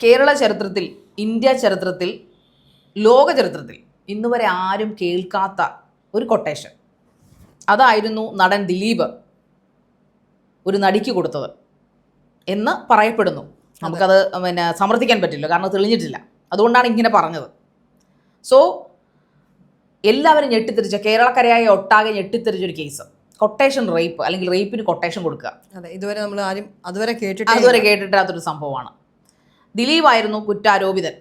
കേരള ചരിത്രത്തിൽ, ഇന്ത്യ ചരിത്രത്തിൽ, ലോക ചരിത്രത്തിൽ ഇന്നുവരെ ആരും കേൾക്കാത്ത ഒരു കൊട്ടേഷൻ. അതായിരുന്നു നടൻ ദിലീപ് ഒരു നടിക്ക് കൊടുത്തത് എന്ന് പറയപ്പെടുന്നു. നമുക്കത് സമർത്ഥിക്കാൻ പറ്റില്ല, കാരണം തെളിഞ്ഞിട്ടില്ല. അതുകൊണ്ടാണ് ഇങ്ങനെ പറഞ്ഞത്. സോ എല്ലാവരും ഞെട്ടിത്തെറിച്ച, കേരളക്കരയായ ഒട്ടാകെ ഞെട്ടിത്തെറിച്ചൊരു കേസ്, കൊട്ടേഷൻ റേപ്പ്, അല്ലെങ്കിൽ റേപ്പിന് കൊട്ടേഷൻ കൊടുക്കുക. അതെ, ഇതുവരെ നമ്മൾ ആരും അതുവരെ കേട്ടിട്ടില്ലാത്തൊരു സംഭവമാണ്. ദിലീപായിരുന്നു കുറ്റാരോപിതൻ.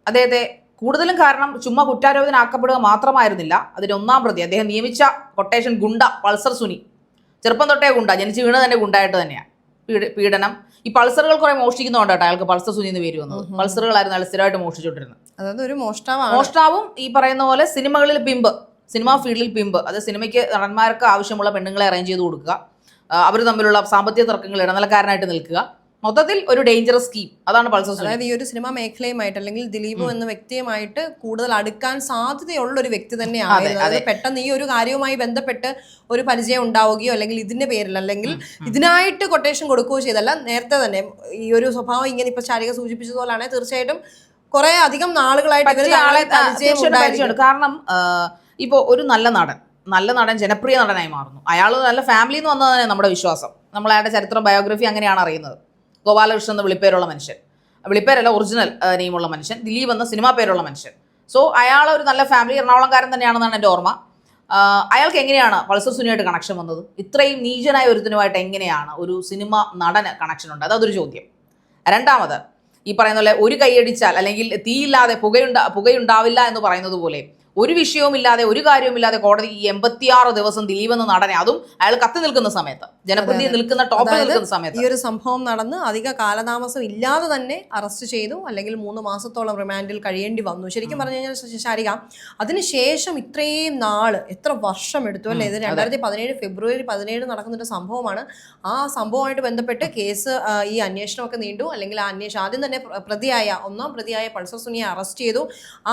അദ്ദേഹത്തെ കൂടുതലും കാരണം ചുമ്മാ കുറ്റാരോപിതനാക്കപ്പെടുക മാത്രമായിരുന്നില്ല. അതിന് ഒന്നാം പ്രതി അദ്ദേഹം നിയമിച്ച കൊട്ടേഷൻ ഗുണ്ട പൾസർ സുനി. ചെറുപ്പം തൊട്ടേ ഗുണ്ട, ജനിച്ച് വീണ് തന്നെ ഗുണ്ടായിട്ട് തന്നെയാണ്. പീഡനം. ഈ പൾസറുകൾ കുറെ മോഷ്ടിക്കുന്നുണ്ട് കേട്ടോ. അയാൾക്ക് പൾസർ സുനി എന്ന് പേര് വന്നത്. പൾസറുകളായിരുന്നു അയാൾ സ്ഥിരമായിട്ട് മോഷ്ടിച്ചുകൊണ്ടിരുന്നത്. അതായത് ഒരു മോഷ്ടാവാണ്. മോഷ്ടാവും ഈ പറയുന്ന പോലെ സിനിമകളിൽ പിമ്പ്, സിനിമാ ഫീൽഡിൽ പിമ്പ്. അത് സിനിമയ്ക്ക് നടന്മാർക്ക് ആവശ്യമുള്ള പെണ്ണുങ്ങളെ അറേഞ്ച് ചെയ്ത് കൊടുക്കുക, അവർ തമ്മിലുള്ള സാമ്പത്തിക തർക്കങ്ങൾ ഇടനിലക്കാരനായിട്ട് നിൽക്കുക. മൊത്തത്തിൽ ഒരു ഡേഞ്ചറസ് സ്കീം. അതാണ് പൾസർ സുനി. അതായത് ഈ ഒരു സിനിമാ മേഖലയുമായിട്ട് അല്ലെങ്കിൽ ദിലീപ് എന്ന വ്യക്തിയുമായിട്ട് കൂടുതൽ അടുക്കാൻ സാധ്യതയുള്ള ഒരു വ്യക്തി തന്നെയാണ്. അതായത് പെട്ടെന്ന് ഈ ഒരു കാര്യവുമായി ബന്ധപ്പെട്ട് ഒരു പരിചയം ഉണ്ടാവുകയോ അല്ലെങ്കിൽ ഇതിന്റെ പേരിൽ അല്ലെങ്കിൽ ഇതിനായിട്ട് കൊട്ടേഷൻ കൊടുക്കുകയോ ചെയ്തല്ല, നേരത്തെ തന്നെ ഈ ഒരു സ്വഭാവം ഇങ്ങനെ ഇപ്പൊ ശാരിക സൂചിപ്പിച്ചതുപോലെയാണ്. തീർച്ചയായിട്ടും കുറെ അധികം നാളുകളായിട്ട് കാരണം ഇപ്പോൾ ഒരു നല്ല നടൻ ജനപ്രിയ നടനായി മാറുന്നു. അയാൾ നല്ല ഫാമിലിയിൽ നിന്ന് വന്നതാണ് നമ്മുടെ വിശ്വാസം. നമ്മൾ അയാളുടെ ചരിത്രം, ബയോഗ്രഫി അങ്ങനെയാണ് അറിയുന്നത്. ഗോപാലകൃഷ്ണൻ എന്ന വിളിപ്പേരുള്ള മനുഷ്യൻ, വിളിപ്പേരല്ല ഒറിജിനൽ നെയിമുള്ള മനുഷ്യൻ, ദിലീപ് എന്ന സിനിമാ പേരുള്ള മനുഷ്യൻ. സോ അയാൾ ഒരു നല്ല ഫാമിലി, എറണാകുളംകാരൻ തന്നെയാണെന്നാണ് എൻ്റെ ഓർമ്മ. അയാൾക്ക് എങ്ങനെയാണ് പൾസർ സുനിയായിട്ട് കണക്ഷൻ വന്നത്? ഇത്രയും നീചനായ ഒരുത്തനുമായിട്ട് എങ്ങനെയാണ് ഒരു സിനിമ നടന് കണക്ഷൻ ഉണ്ട്? അതൊരു ചോദ്യം. രണ്ടാമത്, ഈ പറയുന്ന പോലെ ഒരു കൈയടിച്ചാൽ അല്ലെങ്കിൽ തീയില്ലാതെ പുകയുണ്ടാവില്ല എന്ന് പറയുന്നത് പോലെ ഒരു വിഷയവുമില്ലാതെ ഒരു കാര്യവുമില്ലാതെ കോടതി 86 ദിവസം ദിലീപ് എന്ന നടനെ, അതും അയാൾ കത്തി നിൽക്കുന്ന സമയത്ത്, ജനപ്രതി നിൽക്കുന്ന ടോപ്പിൽ നിൽക്കുന്ന സമയത്ത്, ഈ ഒരു സംഭവം നടന്ന് അധിക കാലതാമസം ഇല്ലാതെ തന്നെ അറസ്റ്റ് ചെയ്തു, അല്ലെങ്കിൽ 3 മാസത്തോളം റിമാൻഡിൽ കഴിയേണ്ടി വന്നു. ശരിക്കും പറഞ്ഞു കഴിഞ്ഞാൽ ശാരിക, അതിനുശേഷം ഇത്രയും നാള്, എത്ര വർഷം എടുത്തു അല്ലേ? ഇത് 2017 ഫെബ്രുവരി 17 നടക്കുന്നൊരു സംഭവമാണ്. ആ സംഭവമായിട്ട് ബന്ധപ്പെട്ട് കേസ്, ഈ അന്വേഷണമൊക്കെ നീണ്ടു. അല്ലെങ്കിൽ ആ അന്വേഷണം ആദ്യം തന്നെ ഒന്നാം പ്രതിയായ പൾസർ സുനിയെ അറസ്റ്റ് ചെയ്തു.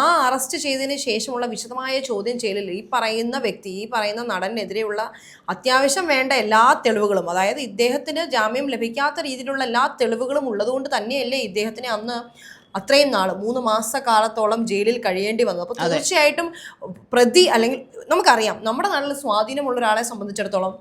ആ അറസ്റ്റ് ചെയ്തതിന് ശേഷമുള്ള വിശദമായ ചോദ്യം ചെയ്യലിൽ ഈ പറയുന്ന വ്യക്തി, ഈ പറയുന്ന നടനെതിരെയുള്ള അത്യാവശ്യം വേണ്ട എല്ലാ തെളിവുകളും, അതായത് ഇദ്ദേഹത്തിന് ജാമ്യം ലഭിക്കാത്ത രീതിയിലുള്ള എല്ലാ തെളിവുകളും ഉള്ളതുകൊണ്ട് തന്നെയല്ലേ ഇദ്ദേഹത്തിന് അന്ന് അത്രയും നാള് 3 മാസക്കാലത്തോളം ജയിലിൽ കഴിയേണ്ടി വന്നു. അപ്പോൾ തീർച്ചയായിട്ടും പ്രതി, അല്ലെങ്കിൽ നമുക്കറിയാം നമ്മുടെ നാട്ടിൽ സ്വാധീനമുള്ള ഒരാളെ സംബന്ധിച്ചിടത്തോളം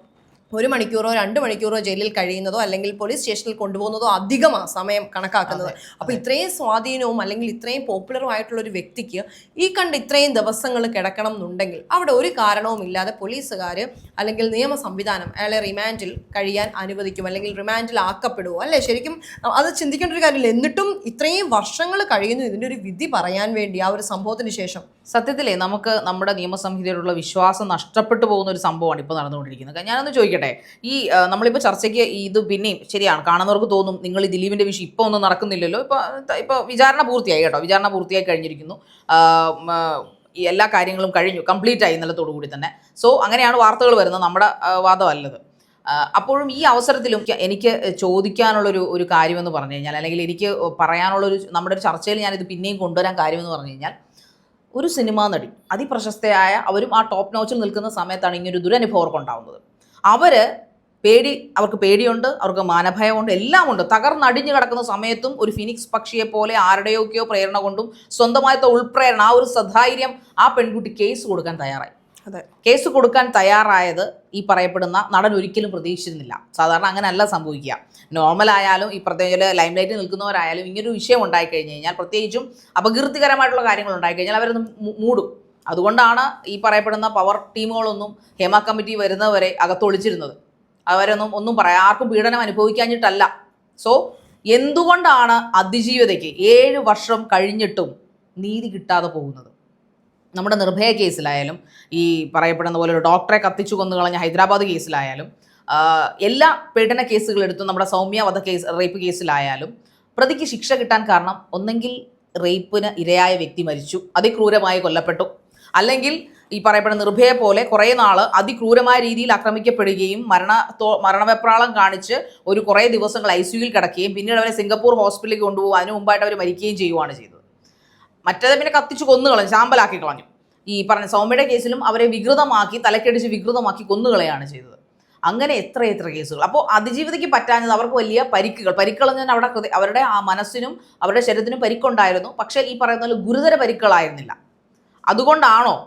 1 മണിക്കൂറോ 2 മണിക്കൂറോ ജയിലിൽ കഴിയുന്നതോ അല്ലെങ്കിൽ പോലീസ് സ്റ്റേഷനിൽ കൊണ്ടുപോകുന്നതോ അധികമാണ് സമയം കണക്കാക്കുന്നത്. അപ്പോൾ ഇത്രയും സ്വാധീനവും അല്ലെങ്കിൽ ഇത്രയും പോപ്പുലറും ആയിട്ടുള്ള ഒരു വ്യക്തിക്ക് ഈ കണ്ട് ഇത്രയും ദിവസങ്ങൾ കിടക്കണം എന്നുണ്ടെങ്കിൽ അവിടെ ഒരു കാരണവും ഇല്ലാതെ പോലീസുകാർ അല്ലെങ്കിൽ നിയമ സംവിധാനം അയാളെ റിമാൻഡിൽ കഴിയാൻ അനുവദിക്കും, അല്ലെങ്കിൽ റിമാൻഡിൽ ആക്കപ്പെടുമോ അല്ലേ? ശരിക്കും അത് ചിന്തിക്കേണ്ട ഒരു കാര്യമില്ല. എന്നിട്ടും ഇത്രയും വർഷങ്ങൾ കഴിയുന്നു ഇതിൻ്റെ ഒരു വിധി പറയാൻ വേണ്ടി ആ ഒരു സംഭവത്തിന് ശേഷം. സത്യത്തിലേ നമുക്ക് നമ്മുടെ നിയമസംഹിതയോടുള്ള വിശ്വാസം നഷ്ടപ്പെട്ടു പോകുന്ന ഒരു സംഭവമാണ് ഇപ്പോൾ നടന്നുകൊണ്ടിരിക്കുന്നത്. ഞാനൊന്ന് ചോദിക്കട്ടെ, ഈ നമ്മളിപ്പോൾ ചർച്ചയ്ക്ക് ഇത് പിന്നെയും ശരിയാണ്, കാണുന്നവർക്ക് തോന്നും നിങ്ങൾ ഈ ദിലീപിൻ്റെ വിഷയം ഇപ്പോൾ ഒന്നും നടക്കുന്നില്ലല്ലോ, ഇപ്പോൾ വിചാരണ പൂർത്തിയായി കേട്ടോ, വിചാരണ പൂർത്തിയായി കഴിഞ്ഞിരിക്കുന്നു, എല്ലാ കാര്യങ്ങളും കഴിഞ്ഞു, കംപ്ലീറ്റ് ആയി ഇന്നലത്തോടു കൂടി തന്നെ. സോ അങ്ങനെയാണ് വാർത്തകൾ വരുന്നത്, നമ്മുടെ വാദമല്ലത്. അപ്പോഴും ഈ അവസരത്തിലും എനിക്ക് ചോദിക്കാനുള്ളൊരു കാര്യമെന്ന് പറഞ്ഞു കഴിഞ്ഞാൽ, അല്ലെങ്കിൽ എനിക്ക് പറയാനുള്ളൊരു, നമ്മുടെ ഒരു ചർച്ചയിൽ ഞാനിത് പിന്നെയും കൊണ്ടുവരാൻ കാര്യമെന്ന് പറഞ്ഞു കഴിഞ്ഞാൽ, ഒരു സിനിമാ നടി അതിപ്രശസ്തയായ, അവരും ആ ടോപ്പ് നോച്ചിൽ നിൽക്കുന്ന സമയത്താണ് ഇങ്ങനൊരു ദുരനുഭവം അവർക്ക് ഉണ്ടാവുന്നത്. അവർക്ക് പേടിയുണ്ട്, അവർക്ക് മാനഭയമുണ്ട്, എല്ലാം ഉണ്ട്. തകർന്നടിഞ്ഞു കിടക്കുന്ന സമയത്തും ഒരു ഫിനിക്സ് പക്ഷിയെ പോലെ ആരുടെയൊക്കെയോ പ്രേരണ കൊണ്ടും സ്വന്തമായിട്ട് ഉൾപ്രേരണ, ആ ഒരു സധൈര്യം ആ പെൺകുട്ടി കേസ് കൊടുക്കാൻ തയ്യാറായി. കേസ് കൊടുക്കാൻ തയ്യാറായത് ഈ പറയപ്പെടുന്ന നടൻ ഒരിക്കലും പ്രതീക്ഷിച്ചിരുന്നില്ല. സാധാരണ അങ്ങനെയല്ല സംഭവിക്കുക. നോർമലായാലും ഈ പ്രത്യേക ലൈം ലൈറ്റിൽ നിൽക്കുന്നവരായാലും ഇങ്ങനൊരു വിഷയം ഉണ്ടായിക്കഴിഞ്ഞ് കഴിഞ്ഞാൽ, പ്രത്യേകിച്ചും അപകീർത്തികരമായിട്ടുള്ള കാര്യങ്ങൾ ഉണ്ടായിക്കഴിഞ്ഞാൽ അവരൊന്ന് മൂടും. അതുകൊണ്ടാണ് ഈ പറയപ്പെടുന്ന പവർ ടീമുകളൊന്നും ഹേമ കമ്മിറ്റി വരുന്നവരെ അകത്തൊളിച്ചിരുന്നത്. ഒന്നും പറയാം, ആർക്കും പീഡനം അനുഭവിക്കാഞ്ഞിട്ടല്ല. സോ എന്തുകൊണ്ടാണ് അതിജീവിതയ്ക്ക് 7 വർഷം കഴിഞ്ഞിട്ടും നീതി കിട്ടാതെ പോകുന്നത്? നമ്മുടെ നിർഭയ കേസിലായാലും, ഈ പറയപ്പെടുന്ന പോലെ ഒരു ഡോക്ടറെ കത്തിച്ചു കൊന്നു കളഞ്ഞ ഹൈദരാബാദ് കേസിലായാലും, എല്ലാ പീഡന കേസുകളെടുത്തും നമ്മുടെ സൗമ്യ റേപ്പ് കേസിലായാലും പ്രതിക്ക് ശിക്ഷ കിട്ടാൻ കാരണം ഒന്നെങ്കിൽ റേപ്പിന് ഇരയായ വ്യക്തി മരിച്ചു, അതിക്രൂരമായി കൊല്ലപ്പെട്ടു, അല്ലെങ്കിൽ ഈ പറയപ്പെടുന്ന നിർഭയെ പോലെ കുറേ നാൾ അതിക്രൂരമായ രീതിയിൽ ആക്രമിക്കപ്പെടുകയും മരണവെപ്രാളം കാണിച്ച് കുറേ ദിവസങ്ങൾ ICUയിൽ കിടക്കുകയും പിന്നീട് അവരെ സിംഗപ്പൂർ ഹോസ്പിറ്റലിലേക്ക് കൊണ്ടുപോകും, അതിനു മുമ്പായിട്ട് അവർ മരിക്കുകയും ചെയ്യുകയാണ് ചെയ്തത്. മറ്റേത് പിന്നെ കത്തിച്ച് കൊന്നുകളഞ്ഞു, ചാമ്പലാക്കി കളഞ്ഞു. ഈ പറഞ്ഞ സൗമ്യയുടെ കേസിലും അവരെ വികൃതമാക്കി, തലക്കടിച്ച് വികൃതമാക്കി കൊന്നുകളയാണ് ചെയ്തത്. അങ്ങനെ എത്ര കേസുകൾ. അപ്പോൾ അതിജീവിതയ്ക്ക് പറ്റാഞ്ഞത് അവർക്ക് വലിയ പരിക്കുകൾ എന്ന് പറഞ്ഞാൽ അവരുടെ ആ മനസ്സിനും അവരുടെ ശരീരത്തിനും പരിക്കുണ്ടായിരുന്നു. പക്ഷേ ഈ പറയുന്ന പോലെ ഗുരുതര പരിക്കുകളായിരുന്നില്ല. അതുകൊണ്ടാണോ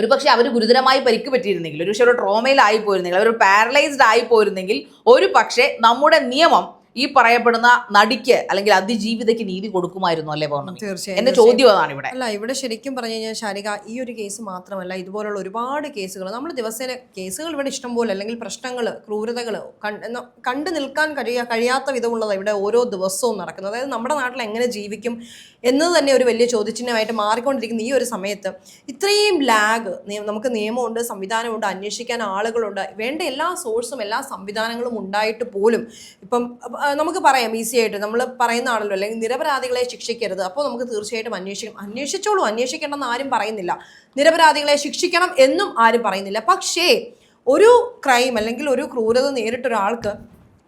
ഒരുപക്ഷെ അവർ ഗുരുതരമായി പരിക്ക് പറ്റിയിരുന്നെങ്കിൽ, ഒരുപക്ഷെ ഒരു ട്രോമയിലായി പോയിരുന്നെങ്കിൽ, അവർ പാരലൈസ്ഡ് ആയി പോയിരുന്നെങ്കിൽ ഒരു പക്ഷേ നമ്മുടെ നിയമം ഈ പറയപ്പെടുന്ന നടിക്ക് അല്ലെങ്കിൽ അതിജീവിതയ്ക്ക് നീതി കൊടുക്കുമായിരുന്നു അല്ലേ പൗർണമി? തീർച്ചയായും എന്റെ ചോദ്യം അതാണ് ഇവിടെ. അല്ല, ഇവിടെ ശരിക്കും പറഞ്ഞു കഴിഞ്ഞാൽ ശാരിക, ഈ ഒരു കേസ് മാത്രമല്ല, ഇതുപോലുള്ള ഒരുപാട് കേസുകൾ നമ്മൾ ദിവസേന കേസുകൾ ഇവിടെ ഇഷ്ടംപോലെ, അല്ലെങ്കിൽ പ്രശ്നങ്ങൾ, ക്രൂരതകൾ കണ്ടു നിൽക്കാൻ കഴിയാത്ത വിധമുള്ളത് ഇവിടെ ഓരോ ദിവസവും നടക്കുന്നത്. അതായത് നമ്മുടെ നാട്ടിൽ എങ്ങനെ ജീവിക്കും എന്നത് തന്നെ ഒരു വലിയ ചോദ്യചിഹ്നമായിട്ട് മാറിക്കൊണ്ടിരിക്കുന്ന ഈ ഒരു സമയത്ത് ഇത്രയും ലാഗ്, നമുക്ക് നിയമമുണ്ട്, സംവിധാനമുണ്ട്, അന്വേഷിക്കാൻ ആളുകളുണ്ട്, വേണ്ട എല്ലാ സോഴ്സും എല്ലാ സംവിധാനങ്ങളും ഉണ്ടായിട്ട് പോലും ഇപ്പം നമുക്ക് പറയാം ഈസി ആയിട്ട്, നമ്മൾ പറയുന്നതാണല്ലോ, അല്ലെങ്കിൽ നിരപരാധികളെ ശിക്ഷിക്കരുത്, അപ്പോൾ നമുക്ക് തീർച്ചയായിട്ടും അന്വേഷിച്ചോളൂ, അന്വേഷിക്കണമെന്ന് ആരും പറയുന്നില്ല, നിരപരാധികളെ ശിക്ഷിക്കണം എന്നും ആരും പറയുന്നില്ല. പക്ഷേ ഒരു ക്രൈം അല്ലെങ്കിൽ ഒരു ക്രൂരത നേരിട്ടൊരാൾക്ക്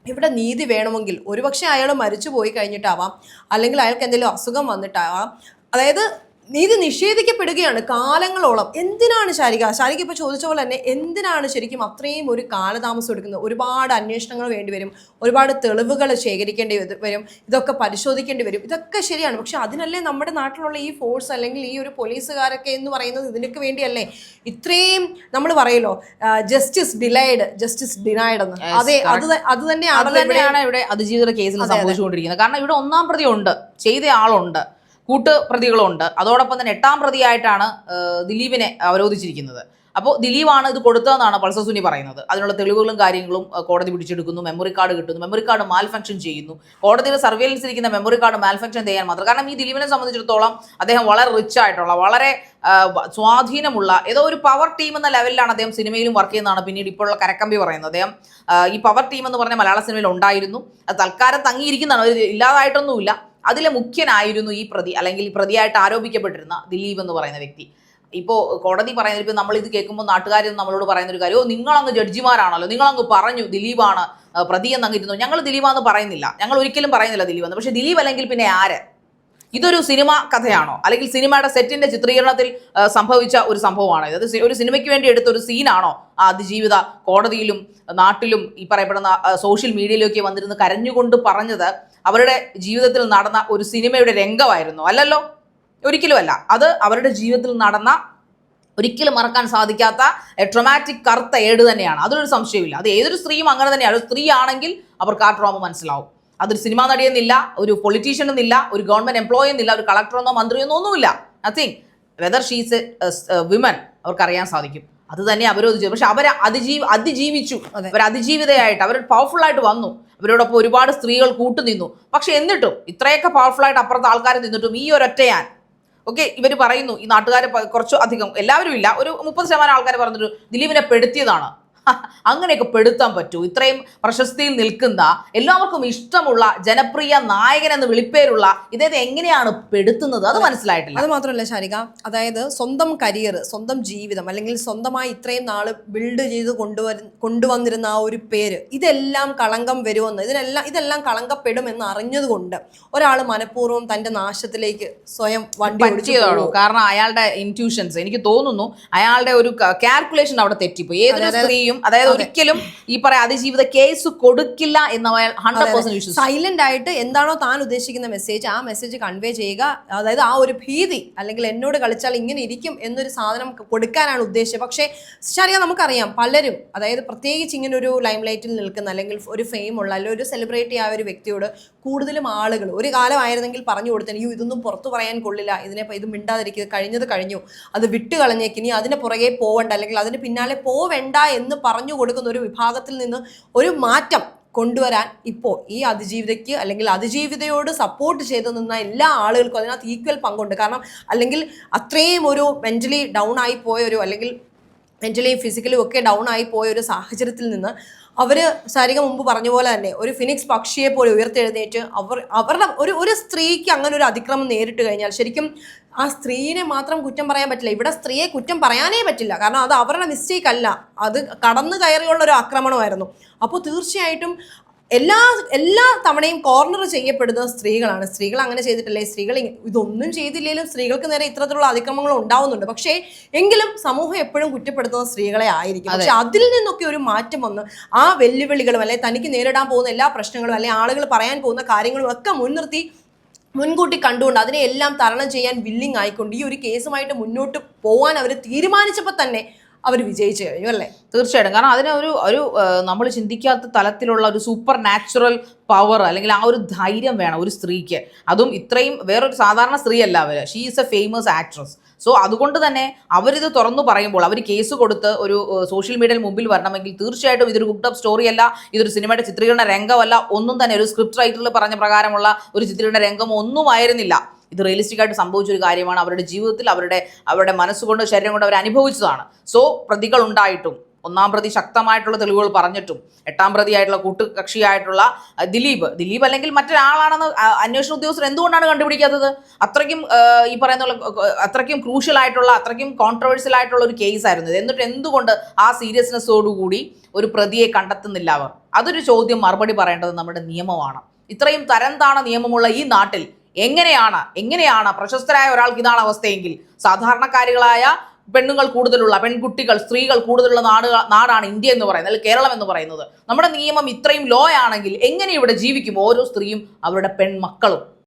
ഇവിടെ നീതി വേണമെങ്കിൽ ഒരുപക്ഷെ അയാൾ മരിച്ചു പോയി കഴിഞ്ഞിട്ടാവാം, അല്ലെങ്കിൽ അയാൾക്ക് എന്തെങ്കിലും അസുഖം വന്നിട്ടാവാം, അതായത് നീതി നിഷേധിക്കപ്പെടുകയാണ് കാലങ്ങളോളം. എന്തിനാണ് ശാരിക ഇപ്പോൾ ചോദിച്ച പോലെ തന്നെ എന്തിനാണ് ശരിക്കും അത്രയും ഒരു കാലതാമസം എടുക്കുന്നത്? ഒരുപാട് അന്വേഷണങ്ങൾ വേണ്ടിവരും, ഒരുപാട് തെളിവുകൾ ശേഖരിക്കേണ്ടി വരും, ഇതൊക്കെ പരിശോധിക്കേണ്ടി വരും, ഇതൊക്കെ ശരിയാണ്. പക്ഷെ അതിനല്ലേ നമ്മുടെ നാട്ടിലുള്ള ഈ ഫോഴ്സ് അല്ലെങ്കിൽ ഈ ഒരു പോലീസുകാരൊക്കെ എന്ന് പറയുന്നത് ഇതിനൊക്കെ വേണ്ടിയല്ലേ? ഇത്രയും നമ്മൾ പറയല്ലോ ജസ്റ്റിസ് ഡിലൈഡ്, ജസ്റ്റിസ് ഡിനൈഡ് എന്ന്. അതെ, അത് തന്നെയാണ് ഇവിടെ അതിജീവിത കേസിൽ സംഭവിച്ചുകൊണ്ടിരിക്കുന്നത്. കാരണം ഇവിടെ ഒന്നാം പ്രതി ഉണ്ട്, ചെയ്ത ആളുണ്ട്, കൂട്ടുപ്രതികളുണ്ട്, അതോടൊപ്പം തന്നെ 8ാം പ്രതിയായിട്ടാണ് ദിലീപിനെ അവരോധിച്ചിരിക്കുന്നത്. അപ്പോൾ ദിലീപാണ് ഇത് കൊടുത്തതെന്നാണ് പൾസർ സുനി പറയുന്നത്. അതിനുള്ള തെളിവുകളും കാര്യങ്ങളും കോടതി പിടിച്ചെടുക്കുന്നു, മെമ്മറി കാർഡ് കിട്ടുന്നു, മെമ്മറി കാർഡ് മാൽഫങ്ഷൻ ചെയ്യുന്നു. കോടതിയുടെ സർവേലൻസ് ഇരിക്കുന്ന മെമ്മറി കാർഡ് മാൽഫങ്ഷൻ ചെയ്യാൻ മാത്രം. കാരണം ഈ ദിലീപിനെ സംബന്ധിച്ചിടത്തോളം അദ്ദേഹം വളരെ റിച്ച് ആയിട്ടുള്ള, വളരെ സ്വാധീനമുള്ള ഏതോ ഒരു പവർ ടീം എന്ന ലെവലിലാണ് അദ്ദേഹം സിനിമയിലും വർക്ക് ചെയ്യുന്നതാണ് പിന്നീട് ഇപ്പോഴുള്ള കരക്കമ്പി പറയുന്നത്. അദ്ദേഹം ഈ പവർ ടീം എന്ന് പറഞ്ഞ മലയാള സിനിമയിൽ ഉണ്ടായിരുന്നു, അത് തൽക്കാലം തങ്ങിയിരിക്കുന്നതാണ്, ഇല്ലാതായിട്ടൊന്നുമില്ല. അതിലെ മുഖ്യനായിരുന്നു ഈ പ്രതി, അല്ലെങ്കിൽ ഈ പ്രതിയായിട്ട് ആരോപിക്കപ്പെട്ടിരുന്ന ദിലീപ് എന്ന് പറയുന്ന വ്യക്തി. ഇപ്പോൾ കോടതി പറയുന്നത്, ഇപ്പോൾ നമ്മൾ ഇത് കേൾക്കുമ്പോൾ നാട്ടുകാർ നമ്മളോട് പറയുന്ന ഒരു കാര്യം, നിങ്ങളങ്ങ് ജഡ്ജിമാരാണല്ലോ, നിങ്ങളങ്ങ് പറഞ്ഞു ദിലീപാണ് പ്രതി എന്നങ്ങിരുന്നു. ഞങ്ങൾ ദിലീപാന്ന് പറയുന്നില്ല, ഞങ്ങൾ ഒരിക്കലും പറയുന്നില്ല ദിലീപ്. പക്ഷേ ദിലീപ് അല്ലെങ്കിൽ പിന്നെ ആര്? ഇതൊരു സിനിമ കഥയാണോ, അല്ലെങ്കിൽ സിനിമയുടെ സെറ്റിന്റെ ചിത്രീകരണത്തിൽ സംഭവിച്ച ഒരു സംഭവമാണോ ഇത്? ഒരു സിനിമയ്ക്ക് വേണ്ടി എടുത്ത ഒരു സീനാണോ ആ അതിജീവിത കോടതിയിലും നാട്ടിലും ഈ പറയപ്പെടുന്ന സോഷ്യൽ മീഡിയയിലൊക്കെ വന്നിരുന്ന് കരഞ്ഞുകൊണ്ട് പറഞ്ഞത് അവരുടെ ജീവിതത്തിൽ നടന്ന ഒരു സിനിമയുടെ രംഗമായിരുന്നു? അല്ലല്ലോ, ഒരിക്കലും അല്ല. അത് അവരുടെ ജീവിതത്തിൽ നടന്ന ഒരിക്കലും മറക്കാൻ സാധിക്കാത്ത ട്രോമാറ്റിക് കറുത്ത ഏട് തന്നെയാണ്, അതൊരു സംശയമില്ല. അത് ഏതൊരു സ്ത്രീയും അങ്ങനെ തന്നെയാണ്. ഒരു സ്ത്രീ ആണെങ്കിൽ അവർക്ക് ആ ട്രോമ മനസ്സിലാവും. അതൊരു സിനിമാ നടിയെന്നില്ല, ഒരു പൊളിറ്റീഷ്യൻ എന്നില്ല, ഒരു ഗവൺമെന്റ് എംപ്ലോയി എന്നില്ല, ഒരു കളക്ടറെന്നോ മന്ത്രിയെന്നോ ഒന്നുമില്ല. നത്തിങ്. വെദർ ഷീസ് വിമൻ അവർക്കറിയാൻ സാധിക്കും. അത് തന്നെ അവരോധിച്ചു. പക്ഷെ അവരെ അതിജീവിച്ചു, അവർ അതിജീവിതയായിട്ട്, അവർ പവർഫുൾ ആയിട്ട് വന്നു. അവരോടൊപ്പം ഒരുപാട് സ്ത്രീകൾ കൂട്ടുനിന്നു. പക്ഷെ എന്നിട്ടും ഇത്രയൊക്കെ പവർഫുൾ ആയിട്ട് അപ്പുറത്ത് ആൾക്കാർ നിന്നിട്ടും ഈ ഒരൊറ്റയാൻ ഇവർ പറയുന്നു, ഈ നാട്ടുകാരെ കുറച്ച് അധികം, എല്ലാവരും ഇല്ല, ഒരു 30% ആൾക്കാർ പറഞ്ഞിട്ട് ദിലീപിനെ പെടുത്തിയതാണ്. അങ്ങനെയൊക്കെ പെടുത്താൻ പറ്റൂ? ഇത്രയും പ്രശസ്തിയിൽ നിൽക്കുന്ന, എല്ലാവർക്കും ഇഷ്ടമുള്ള, ജനപ്രിയ നായകൻ എന്ന് വിളിപ്പേരുള്ള ഇദ്ദേഹത്തെ എങ്ങനെയാണ് പെടുത്തുന്നത്? അത് മനസ്സിലായിട്ടില്ല. അത് മാത്രമല്ല ശാരിക, അതായത് സ്വന്തം കരിയർ, സ്വന്തം ജീവിതം, അല്ലെങ്കിൽ സ്വന്തമായി ഇത്രയും നാൾ ബിൽഡ് ചെയ്ത് കൊണ്ടുവന്നിരുന്ന ആ ഒരു പേര്, ഇതെല്ലാം കളങ്കം വരുമെന്ന്, ഇതെല്ലാം കളങ്കപ്പെടുമെന്ന് അറിഞ്ഞതുകൊണ്ട് ഒരാൾ മനഃപൂർവ്വം തന്റെ നാശത്തിലേക്ക് സ്വയം വണ്ടി ഓടിച്ചതാണോ? കാരണം അയാളുടെ ഇൻറ്റ്യൂഷൻസ്, എനിക്ക് തോന്നുന്നു അയാളുടെ ഒരു കാൽക്കുലേഷൻ അവിടെ തെറ്റിപ്പോയി. ഏതൊരു സ്ത്രീയും, അതായത് ഒരിക്കലും ഈ അതിജീവിത കേസ് കൊടുക്കില്ല എന്ന് 100% വിശ്വസിച്ചു. സൈലന്റ് ആയിട്ട് എന്താണോ താൻ ഉദ്ദേശിക്കുന്ന മെസ്സേജ്, ആ മെസ്സേജ് കൺവേ ചെയ്യുക. അതായത് ആ ഒരു ഭീതി, അല്ലെങ്കിൽ എന്നോട് കളിച്ചാൽ ഇങ്ങനെ ഇരിക്കും എന്നൊരു സാധനം കൊടുക്കാനാണ് ഉദ്ദേശിച്ചത്. പക്ഷേ ശരിയാ, നമുക്കറിയാം പലരും, അതായത് പ്രത്യേകിച്ച് ഇങ്ങനെ ഒരു ലൈം ലൈറ്റിൽ നിൽക്കുന്ന, അല്ലെങ്കിൽ ഒരു ഫെയിം ഉള്ള, അല്ലെങ്കിൽ ഒരു സെലിബ്രിറ്റി ആയ ഒരു വ്യക്തിയോട് കൂടുതലും ആളുകൾ, ഒരു കാലമായിരുന്നെങ്കിൽ പറഞ്ഞു കൊടുത്തേ, ഇതൊന്നും പുറത്തു പറയാൻ കൊള്ളില്ല, ഇത് മിണ്ടാതിരിക്കുക, കഴിഞ്ഞു, അത് വിട്ട് കളഞ്ഞേക്ക്, ഇനി അതിന് പുറകെ പോവണ്ട, അല്ലെങ്കിൽ അതിന് പിന്നാലെ പോവേണ്ട എന്ന് പറഞ്ഞു കൊടുക്കുന്ന ഒരു വിഭാഗത്തിൽ നിന്ന് ഒരു മാറ്റം കൊണ്ടുവരാൻ ഇപ്പോൾ ഈ അതിജീവിതയ്ക്ക്, അല്ലെങ്കിൽ അതിജീവിതയോട് സപ്പോർട്ട് ചെയ്ത് നിന്ന എല്ലാ ആളുകൾക്കും അതിനകത്ത് ഈക്വൽ പങ്കുണ്ട്. കാരണം അല്ലെങ്കിൽ അത്രയും ഒരു മെന്റലി ഡൗൺ ആയി പോയൊരു, അല്ലെങ്കിൽ മെന്റലിയും ഫിസിക്കലും ഒക്കെ ഡൗൺ ആയി പോയ ഒരു സാഹചര്യത്തിൽ നിന്ന് അവർ ശാരിക മുമ്പ് പറഞ്ഞ പോലെ തന്നെ ഒരു ഫിനിക്സ് പക്ഷിയെ പോലെ ഉയർത്തെഴുന്നേറ്റ് അവരുടെ ഒരു സ്ത്രീക്ക് അങ്ങനെ ഒരു അതിക്രമം നേരിട്ട് കഴിഞ്ഞാൽ ശരിക്കും ആ സ്ത്രീനെ മാത്രം കുറ്റം പറയാൻ പറ്റില്ല. ഇവിടെ സ്ത്രീയെ കുറ്റം പറയാനേ പറ്റില്ല. കാരണം അത് അവരുടെ മിസ്റ്റേക്ക് അല്ല, അത് കടന്നു കയറിയുള്ള ഒരു ആക്രമണമായിരുന്നു. അപ്പോൾ തീർച്ചയായിട്ടും എല്ലാ തവണയും കോർണർ ചെയ്യപ്പെടുന്നത് സ്ത്രീകളാണ്. സ്ത്രീകൾ അങ്ങനെ ചെയ്തിട്ടില്ലേ, സ്ത്രീകൾ ഇതൊന്നും ചെയ്തില്ലെങ്കിലും സ്ത്രീകൾക്ക് നേരെ ഇത്തരത്തിലുള്ള അതിക്രമങ്ങൾ ഉണ്ടാവുന്നുണ്ട്. പക്ഷേ എങ്കിലും സമൂഹം എപ്പോഴും കുറ്റപ്പെടുത്തുന്ന സ്ത്രീകളെ ആയിരിക്കും. പക്ഷെ അതിൽ നിന്നൊക്കെ ഒരു മാറ്റം വന്ന് ആ വെല്ലുവിളികളും അല്ലെ തനിക്ക് നേരിടാൻ പോകുന്ന എല്ലാ പ്രശ്നങ്ങളും അല്ലെ ആളുകൾ പറയാൻ പോകുന്ന കാര്യങ്ങളും ഒക്കെ മുൻകൂട്ടി കണ്ടുകൊണ്ട് അതിനെ എല്ലാം തരണം ചെയ്യാൻ വില്ലിങ് ആയിക്കൊണ്ട് ഈ ഒരു കേസുമായിട്ട് മുന്നോട്ട് പോകാൻ അവർ തീരുമാനിച്ചപ്പോൾ തന്നെ അവർ വിജയിച്ചു കഴിഞ്ഞു അല്ലേ? തീർച്ചയായിട്ടും. കാരണം അതിന് ഒരു നമ്മൾ ചിന്തിക്കാത്ത തലത്തിലുള്ള ഒരു സൂപ്പർ നാച്ചുറൽ പവർ അല്ലെങ്കിൽ ആ ഒരു ധൈര്യം വേണം ഒരു സ്ത്രീക്ക്. അതും ഇത്രയും വേറൊരു സാധാരണ സ്ത്രീയല്ല അവർ. She is a famous actress. So അതുകൊണ്ട് തന്നെ അവരിത് തുറന്നു പറയുമ്പോൾ, അവർ കേസ് കൊടുത്ത് ഒരു സോഷ്യൽ മീഡിയയിൽ മുമ്പിൽ വരണമെങ്കിൽ തീർച്ചയായിട്ടും ഇതൊരു കുക്ഡ് അപ്പ് സ്റ്റോറി അല്ല, ഇതൊരു സിനിമയുടെ ചിത്രീകരണ രംഗമല്ല, ഒന്നും തന്നെ ഒരു സ്ക്രിപ്റ്റ് റൈറ്ററിൽ പറഞ്ഞ പ്രകാരമുള്ള ഒരു ചിത്രീകരണ രംഗം ഒന്നും ആയിരുന്നില്ല. ഇത് റിയലിസ്റ്റിക് ആയിട്ട് സംഭവിച്ചൊരു കാര്യമാണ്. അവരുടെ ജീവിതത്തിൽ അവരുടെ മനസ്സുകൊണ്ട് ശരീരം കൊണ്ട് അവർ അനുഭവിച്ചതാണ്. സോ പ്രതികൾ ഉണ്ടായിട്ടും, ഒന്നാം പ്രതി ശക്തമായിട്ടുള്ള തെളിവുകൾ പറഞ്ഞിട്ടും, എട്ടാം പ്രതിയായിട്ടുള്ള കൂട്ടുകക്ഷിയായിട്ടുള്ള ദിലീപ് അല്ലെങ്കിൽ മറ്റൊരാളാണെന്ന് അന്വേഷണ ഉദ്യോഗസ്ഥർ എന്തുകൊണ്ടാണ് കണ്ടുപിടിക്കാത്തത്? അത്രയ്ക്കും ഈ പറയുന്ന അത്രയ്ക്കും ക്രൂഷ്യൽ ആയിട്ടുള്ള, അത്രയ്ക്കും കോൺട്രവേഴ്സ്യൽ ആയിട്ടുള്ള ഒരു കേസ് ആയിരുന്നു ഇത്. എന്നിട്ട് എന്തുകൊണ്ട് ആ സീരിയസ്നെസ്സോടുകൂടി ഒരു പ്രതിയെ കണ്ടെത്തുന്നില്ല അവർ? അതൊരു ചോദ്യം മറുപടി പറയേണ്ടത് നമ്മുടെ നിയമമാണ്. ഇത്രയും തരംതാണ നിയമമുള്ള ഈ നാട്ടിൽ എങ്ങനെയാണ് പ്രശസ്തരായ ഒരാൾക്ക് ഇതാണ് അവസ്ഥയെങ്കിൽ സാധാരണക്കാരികളായ പെണ്ണുങ്ങൾ കൂടുതലുള്ള, പെൺകുട്ടികൾ, സ്ത്രീകൾ കൂടുതലുള്ള നാടാണ് ഇന്ത്യ എന്ന് പറയുന്നത്, അല്ലെങ്കിൽ കേരളം എന്ന് പറയുന്നത്. നമ്മുടെ നിയമം ഇത്രയും ലോ ആണെങ്കിൽ എങ്ങനെ ഇവിടെ ജീവിക്കും ഓരോ സ്ത്രീയും അവരുടെ പെൺമക്കളും?